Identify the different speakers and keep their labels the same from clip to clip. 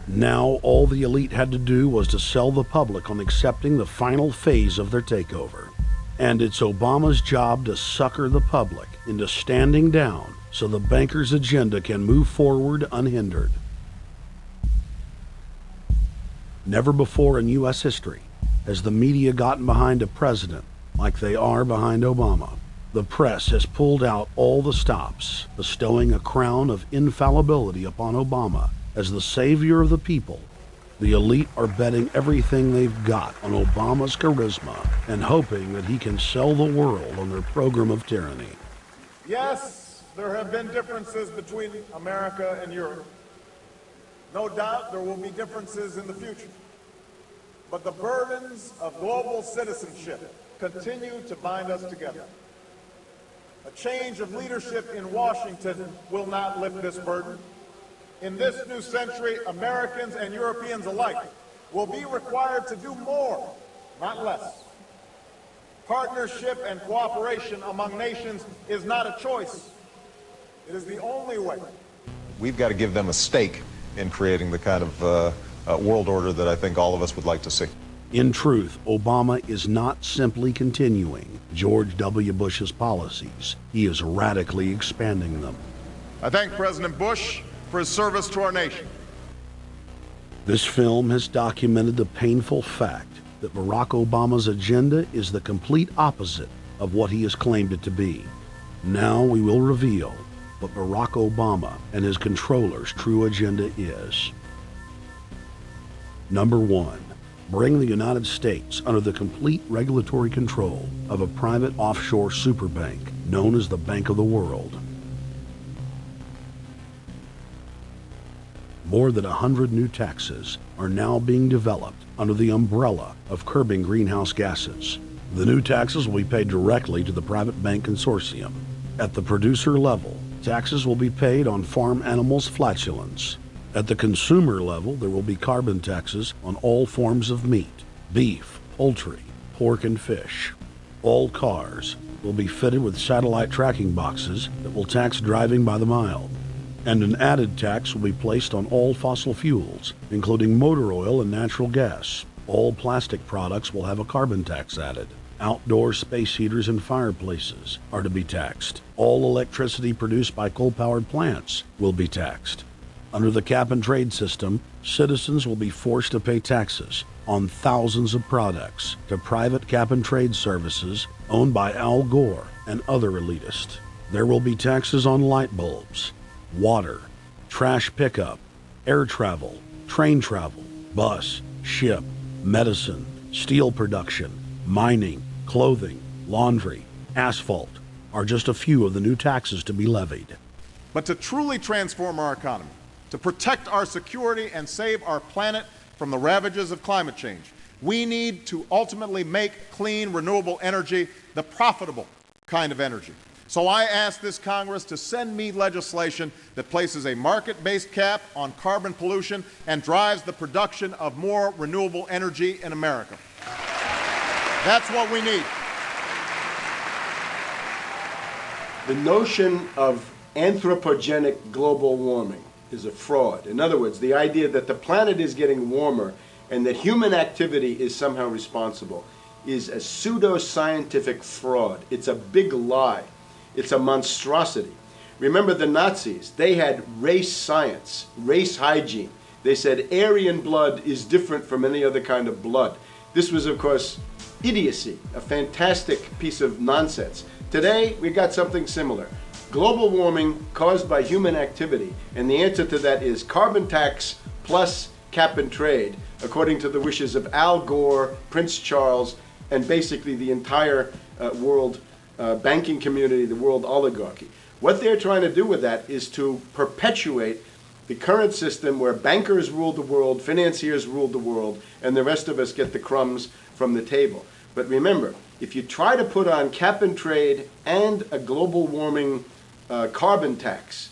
Speaker 1: Now all the elite had to do was to sell the public on accepting the final phase of their takeover. And it's Obama's job to sucker the public into standing down so the bankers' agenda can move forward unhindered. Never before in U.S. history has the media gotten behind a president like they are behind Obama. The press has pulled out all the stops, bestowing a crown of infallibility upon Obama as the savior of the people. The elite are betting everything they've got on Obama's charisma and hoping that he can sell the world on their program of tyranny.
Speaker 2: Yes, there have been differences between America and Europe. No doubt there will be differences in the future. But the burdens of global citizenship continue to bind us together. A change of leadership in Washington will not lift this burden. In this new century, Americans and Europeans alike will be required to do more, not less. Partnership and cooperation among nations is not a choice. It is the only way.
Speaker 3: We've got to give them a stake in creating the kind of world order that I think all of us would like to see.
Speaker 1: In truth, Obama is not simply continuing George W. Bush's policies. He is radically expanding them.
Speaker 2: I thank President Bush for his service to our nation.
Speaker 1: This film has documented the painful fact that Barack Obama's agenda is the complete opposite of what he has claimed it to be. Now we will reveal what Barack Obama and his controllers' true agenda is. Number 1. Bring the United States under the complete regulatory control of a private offshore superbank known as the Bank of the World. More than 100 new taxes are now being developed under the umbrella of curbing greenhouse gases. The new taxes will be paid directly to the private bank consortium. At the producer level, taxes will be paid on farm animals' flatulence. At the consumer level, there will be carbon taxes on all forms of meat, beef, poultry, pork, and fish. All cars will be fitted with satellite tracking boxes that will tax driving by the mile. And an added tax will be placed on all fossil fuels, including motor oil and natural gas. All plastic products will have a carbon tax added. Outdoor space heaters and fireplaces are to be taxed. All electricity produced by coal-powered plants will be taxed. Under the cap-and-trade system, citizens will be forced to pay taxes on thousands of products to private cap-and-trade services owned by Al Gore and other elitists. There will be taxes on light bulbs, water, trash pickup, air travel, train travel, bus, ship, medicine, steel production, mining, clothing, laundry, asphalt are just a few of the new taxes to be levied.
Speaker 2: But to truly transform our economy, to protect our security and save our planet from the ravages of climate change, we need to ultimately make clean, renewable energy the profitable kind of energy. So I ask this Congress to send me legislation that places a market-based cap on carbon pollution and drives the production of more renewable energy in America. That's what we need.
Speaker 4: The notion of anthropogenic global warming is a fraud. In other words, the idea that the planet is getting warmer and that human activity is somehow responsible is a pseudo-scientific fraud. It's a big lie. It's a monstrosity. Remember the Nazis, they had race science, race hygiene. They said Aryan blood is different from any other kind of blood. This was, of course, idiocy, a fantastic piece of nonsense. Today, we got something similar. Global warming caused by human activity, and the answer to that is carbon tax plus cap and trade, according to the wishes of Al Gore, Prince Charles, and basically the entire world banking community, the world oligarchy. What they're trying to do with that is to perpetuate the current system where bankers rule the world, financiers rule the world, and the rest of us get the crumbs from the table. But remember, if you try to put on cap and trade and a global warming carbon tax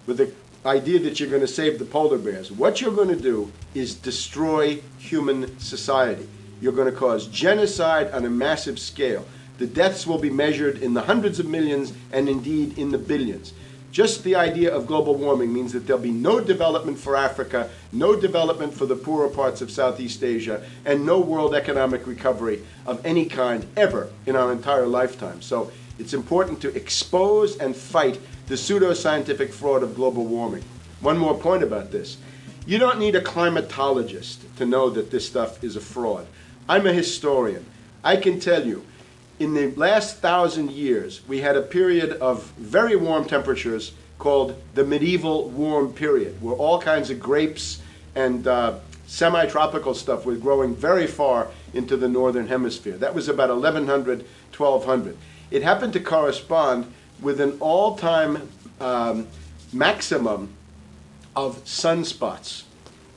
Speaker 4: with the idea that you're going to save the polar bears, what you're going to do is destroy human society. You're going to cause genocide on a massive scale. The deaths will be measured in the hundreds of millions and indeed in the billions. Just the idea of global warming means that there'll be no development for Africa, no development for the poorer parts of Southeast Asia, and no world economic recovery of any kind ever in our entire lifetime. So it's important to expose and fight the pseudoscientific fraud of global warming. One more point about this. You don't need a climatologist to know that this stuff is a fraud. I'm a historian. I can tell you, in the last 1,000 years, we had a period of very warm temperatures called the medieval warm period, where all kinds of grapes and semi-tropical stuff was growing very far into the northern hemisphere. That was about 1100, 1200. It happened to correspond with an all-time maximum of sunspots.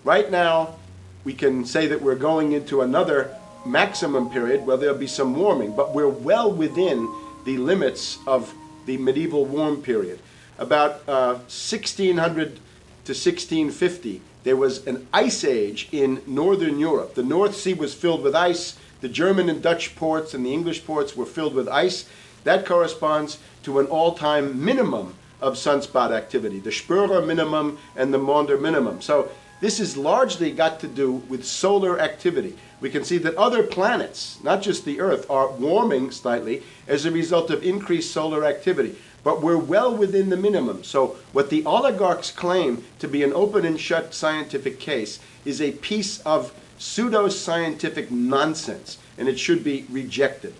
Speaker 4: Right now, we can say that we're going into another maximum period where there'll be some warming, but we're well within the limits of the medieval warm period. About 1600 to 1650, there was an ice age in northern Europe. The North Sea was filled with ice. The German and Dutch ports and the English ports were filled with ice. That corresponds to an all-time minimum of sunspot activity, the Spörer minimum and the Maunder minimum. So this has largely got to do with solar activity. We can see that other planets, not just the Earth, are warming slightly as a result of increased solar activity. But we're well within the minimum. So what the oligarchs claim to be an open and shut scientific case is a piece of pseudo-scientific nonsense, and it should be rejected.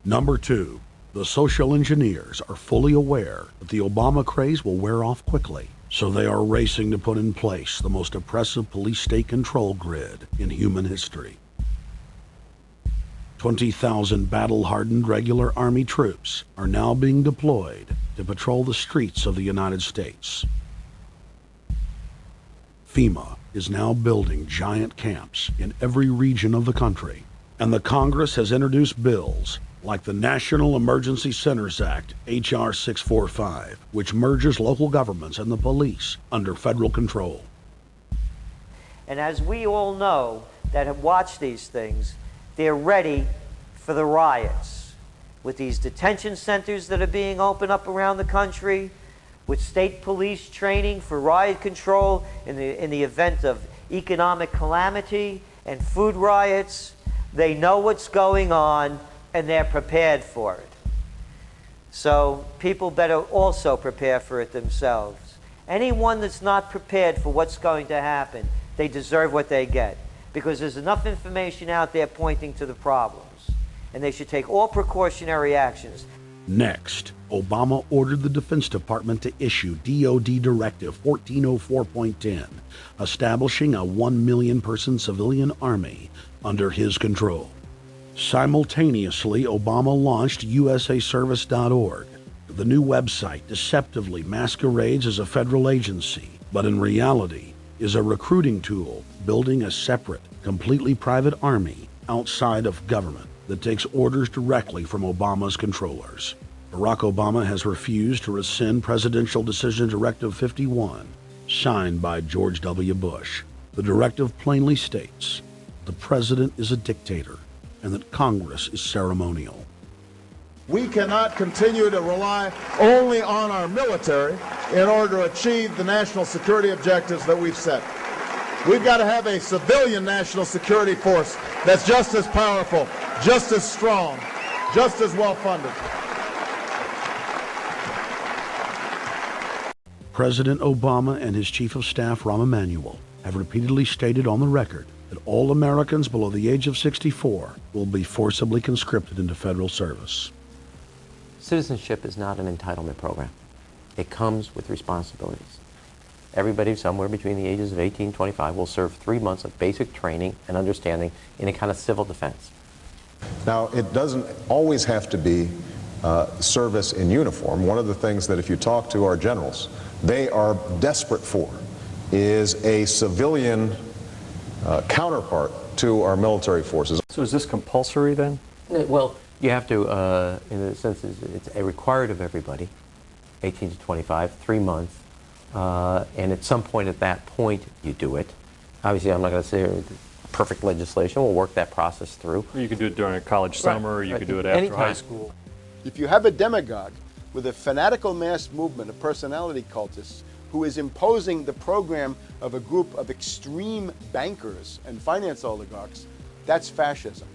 Speaker 1: Number 2, the social engineers are fully aware that the Obama craze will wear off quickly, so they are racing to put in place the most oppressive police state control grid in human history. 20,000 battle-hardened regular Army troops are now being deployed to patrol the streets of the United States. FEMA is now building giant camps in every region of the country, and the Congress has introduced bills like the National Emergency Centers Act, H.R. 645, which merges local governments and the police under federal control.
Speaker 5: And as we all know that have watched these things, they're ready for the riots. With these detention centers that are being opened up around the country, with state police training for riot control in the event of economic calamity and food riots, they know what's going on and they're prepared for it. So people better also prepare for it themselves. Anyone that's not prepared for what's going to happen, they deserve what they get, because there's enough information out there pointing to the problems, and they should take all precautionary actions.
Speaker 1: Next, Obama ordered the Defense Department to issue DoD Directive 1404.10, establishing a 1 million person civilian army under his control. Simultaneously, Obama launched USAService.org. The new website deceptively masquerades as a federal agency, but in reality is a recruiting tool building a separate, completely private army outside of government that takes orders directly from Obama's controllers. Barack Obama has refused to rescind Presidential Decision Directive 51, signed by George W. Bush. The directive plainly states the president is a dictator and that Congress is ceremonial.
Speaker 2: We cannot continue to rely only on our military in order to achieve the national security objectives that we've set. We've got to have a civilian national security force that's just as powerful, just as strong, just as well funded.
Speaker 1: President Obama and his Chief of Staff, Rahm Emanuel, have repeatedly stated on the record that all Americans below the age of 64 will be forcibly conscripted into federal service.
Speaker 6: Citizenship is not an entitlement program. It comes with responsibilities. Everybody somewhere between the ages of 18 and 25 will serve 3 months of basic training and understanding in a kind of civil defense.
Speaker 3: Now, it doesn't always have to be service in uniform. One of the things that if you talk to our generals, they are desperate for is a civilian counterpart to our military forces.
Speaker 7: So is this compulsory then?
Speaker 6: Well, you have to, in a sense, it's a required of everybody, 18 to 25, 3 months, and at some point at that point you do it. Obviously, I'm not going to say perfect legislation. We'll work that process through.
Speaker 7: Or you could do it during a college summer, or you could do it after high school.
Speaker 4: If you have a demagogue with a fanatical mass movement of personality cultists who is imposing the program of a group of extreme bankers and finance oligarchs, that's fascism.